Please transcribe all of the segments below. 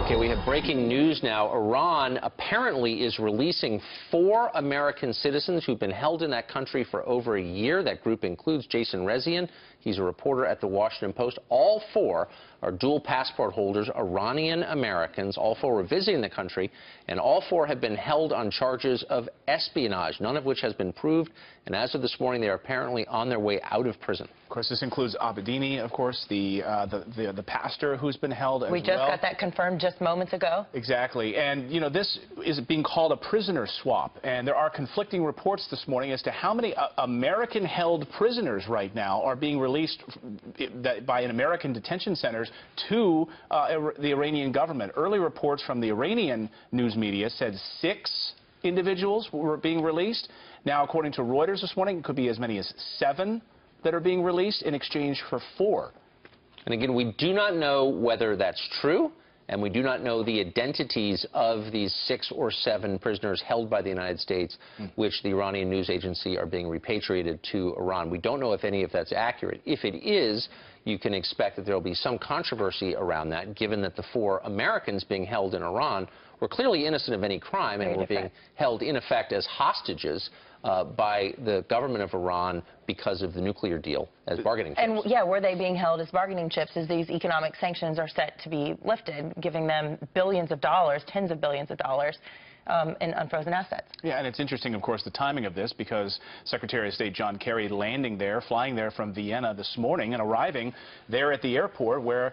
Okay, we have breaking news now. Iran apparently is releasing 4 American citizens who've been held in that country for over a year. That group includes Jason Rezaian. He's a reporter at the Washington Post. All 4 are dual passport holders, Iranian Americans. All 4 were visiting the country, and all 4 have been held on charges of espionage, none of which has been proved. And as of this morning, they are apparently on their way out of prison. Of course, this includes Abedini, of course, the pastor who's been held as well. We just got that confirmed just moments ago. Exactly. And, you know, this is being called a prisoner swap. And there are conflicting reports this morning as to how many American-held prisoners right now are being released by American detention centers to the Iranian government. Early reports from the Iranian news media said 6 individuals were being released. Now, according to Reuters this morning, it could be as many as 7 that are being released in exchange for 4. And again, we do not know whether that's true, and we do not know the identities of these 6 or 7 prisoners held by the United States, which the Iranian news agency are being repatriated to Iran. We don't know if any of that's accurate. If it is, you can expect that there will be some controversy around that, given that the 4 Americans being held in Iran were clearly innocent of any crime and were being held, in effect, as hostages by the government of Iran because of the nuclear deal as bargaining chips. And, yeah, were they being held as bargaining chips as these economic sanctions are set to be lifted, giving them billions of dollars, tens of billions of dollars in unfrozen assets? Yeah, and it's interesting, of course, the timing of this, because Secretary of State John Kerry flying there from Vienna this morning and arriving there at the airport where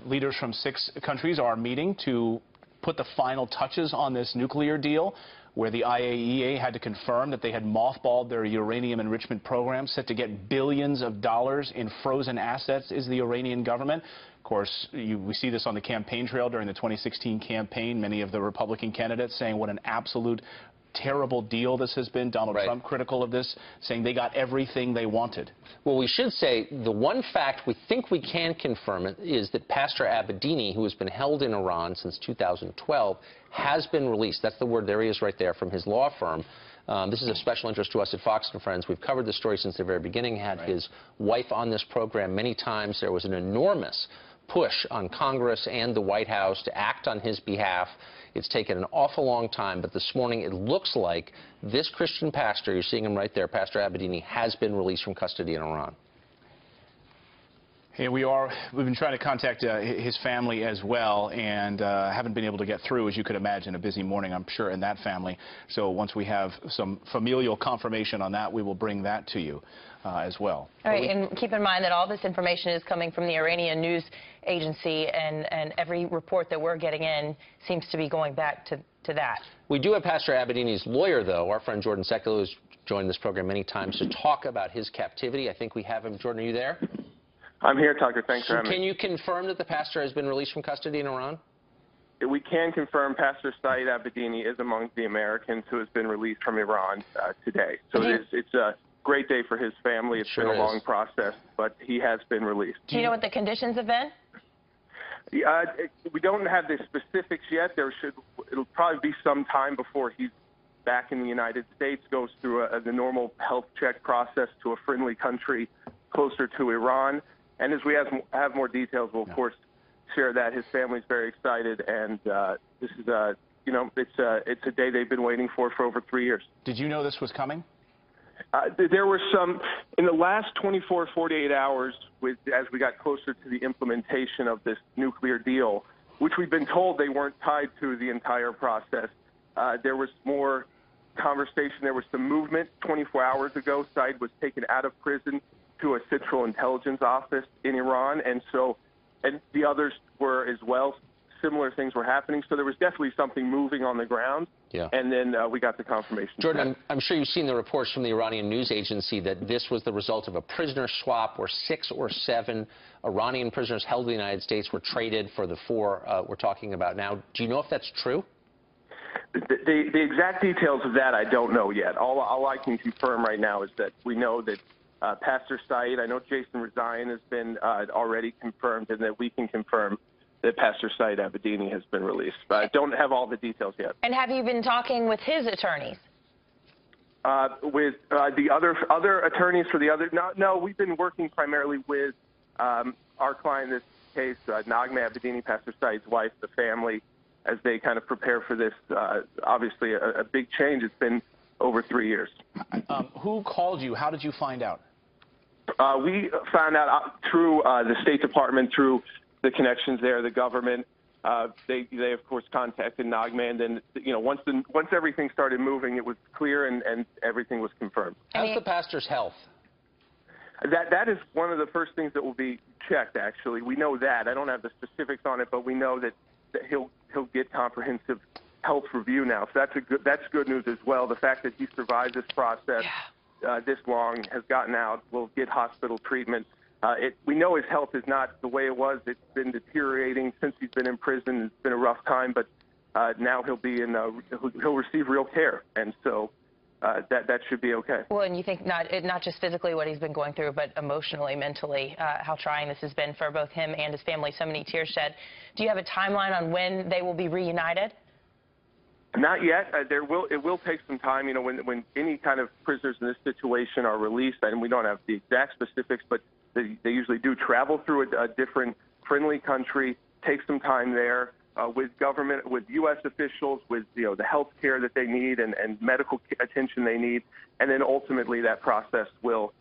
leaders from 6 countries are meeting to put the final touches on this nuclear deal, where the IAEA had to confirm that they had mothballed their uranium enrichment program, set to get billions of dollars in frozen assets, is the Iranian government. Of course, we see this on the campaign trail during the 2016 campaign. Many of the Republican candidates saying what an absolute terrible deal this has been. Donald Trump critical of this, saying they got everything they wanted. Well, we should say the one fact we think we can confirm is that Pastor Abedini, who has been held in Iran since 2012, has been released. That's the word. There he is right there from his law firm. This is of special interest to us at Fox & Friends. We've covered the story since the very beginning, had his wife on this program many times. There was an enormous push on Congress and the White House to act on his behalf. It's taken an awful long time, but this morning it looks like this Christian pastor, you're seeing him right there, Pastor Abedini, has been released from custody in Iran. Here we are. We've been trying to contact his family as well, and haven't been able to get through, as you could imagine. A busy morning, I'm sure, in that family. So once we have some familial confirmation on that, we will bring that to you as well. All right, and keep in mind that all this information is coming from the Iranian news agency, and every report that we're getting in seems to be going back to that. We do have Pastor Abedini's lawyer, though, our friend Jordan Sekelo, who's joined this program many times to talk about his captivity. I think we have him. Jordan, are you there? I'm here, Tucker. Thanks for having me. Can you confirm that the pastor has been released from custody in Iran? We can confirm Pastor Saeed Abedini is among the Americans who has been released from Iran today. So it's a great day for his family. It's been a long process, but he has been released. Do you know what the conditions have been? We don't have the specifics yet. It'll probably be some time before he's back in the United States, goes through the normal health check process to a friendly country closer to Iran. And as we have more details, we'll, of course, share that. His family's very excited, and this is, you know, it's a day they've been waiting for over 3 years. Did you know this was coming? There were some, in the last 24, 48 hours, as we got closer to the implementation of this nuclear deal, which we've been told they weren't tied to the entire process, there was more conversation. There was some movement. 24 hours ago, Saeed was taken out of prison to a Central Intelligence office in Iran, and the others were as well. Similar things were happening, so there was definitely something moving on the ground. Yeah. And then we got the confirmation. Jordan, I'm sure you've seen the reports from the Iranian news agency that this was the result of a prisoner swap where 6 or 7 Iranian prisoners held in the United States were traded for the 4 we're talking about now. Do you know if that's true? The exact details of that I don't know yet. All I can confirm right now is that we know that Pastor Saeed, I know Jason Rezaian has been already confirmed, and that we can confirm that Pastor Saeed Abedini has been released. But I don't have all the details yet. And have you been talking with his attorneys? With the other attorneys for the other? No, we've been working primarily with our client in this case, Nagma Abedini, Pastor Saeed's wife, the family, as they kind of prepare for this, obviously a big change. It's been over 3 years. Who called you? How did you find out? We found out through the State Department, through the connections there, the government. They of course contacted Nagma, and then once everything started moving, it was clear and everything was confirmed. How's the pastor's health? That is one of the first things that will be checked. Actually, we know that. I don't have the specifics on it, but we know that he'll get comprehensive health review now. So that's good news as well. The fact that he survived this process this long, has gotten out, will get hospital treatment. We know his health is not the way it was. It's been deteriorating since he's been in prison. It's been a rough time, but now he'll receive real care, and so that should be okay. Well, and you think not just physically what he's been going through, but emotionally, mentally, how trying this has been for both him and his family. So many tears shed. Do you have a timeline on when they will be reunited? Not yet. It will take some time. When any kind of prisoners in this situation are released, and we don't have the exact specifics, but they usually do travel through a different friendly country, take some time there with government, with U.S. officials, with the health care that they need and medical attention they need, and then ultimately that process will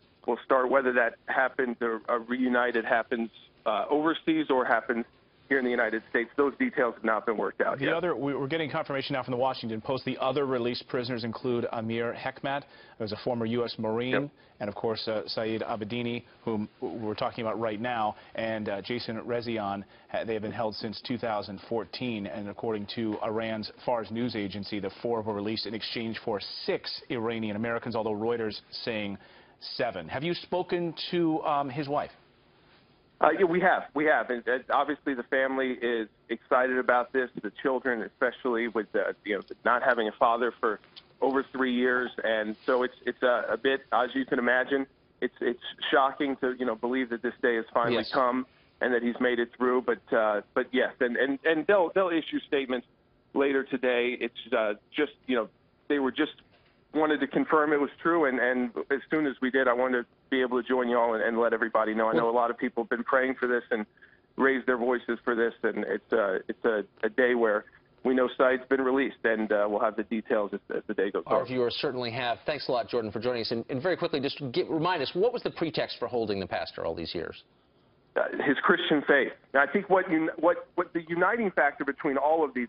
start. Whether that happens or reunited happens overseas or happens here in the United States, those details have not been worked out yet. We're getting confirmation now from the Washington Post. The other released prisoners include Amir Hekmat, who is a former U.S. Marine, and of course Saeed Abedini, whom we're talking about right now, and Jason Rezian. They have been held since 2014, and according to Iran's Fars news agency, the 4 were released in exchange for 6 Iranian Americans, although Reuters saying 7. Have you spoken to his wife? Yeah, we have. And obviously, the family is excited about this. The children, especially with not having a father for over 3 years, and so it's a bit, as you can imagine, it's shocking to believe that this day has finally come and that he's made it through. But yes, and they'll issue statements later today. It's just they were just wanted to confirm it was true, and as soon as we did, I wanted to be able to join you all and let everybody know. I know a lot of people have been praying for this and raised their voices for this, and it's a day where we know Saeed's been released, and we'll have the details as the day goes on. Our viewers certainly have. Thanks a lot, Jordan, for joining us. And very quickly, just remind us, what was the pretext for holding the pastor all these years? His Christian faith. And I think what the uniting factor between all of these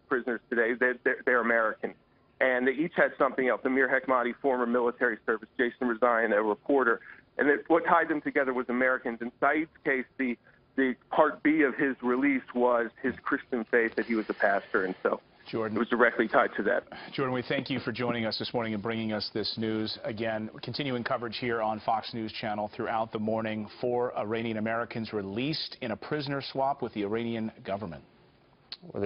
prisoners today, they're American. And they each had something else. Amir Hekmati, former military service, Jason Rezian, a reporter. And what tied them together was Americans. In Saeed's case, the part B of his release was his Christian faith, that he was a pastor. And so Jordan, it was directly tied to that. Jordan, we thank you for joining us this morning and bringing us this news. Again, continuing coverage here on Fox News Channel throughout the morning. 4 Iranian Americans released in a prisoner swap with the Iranian government.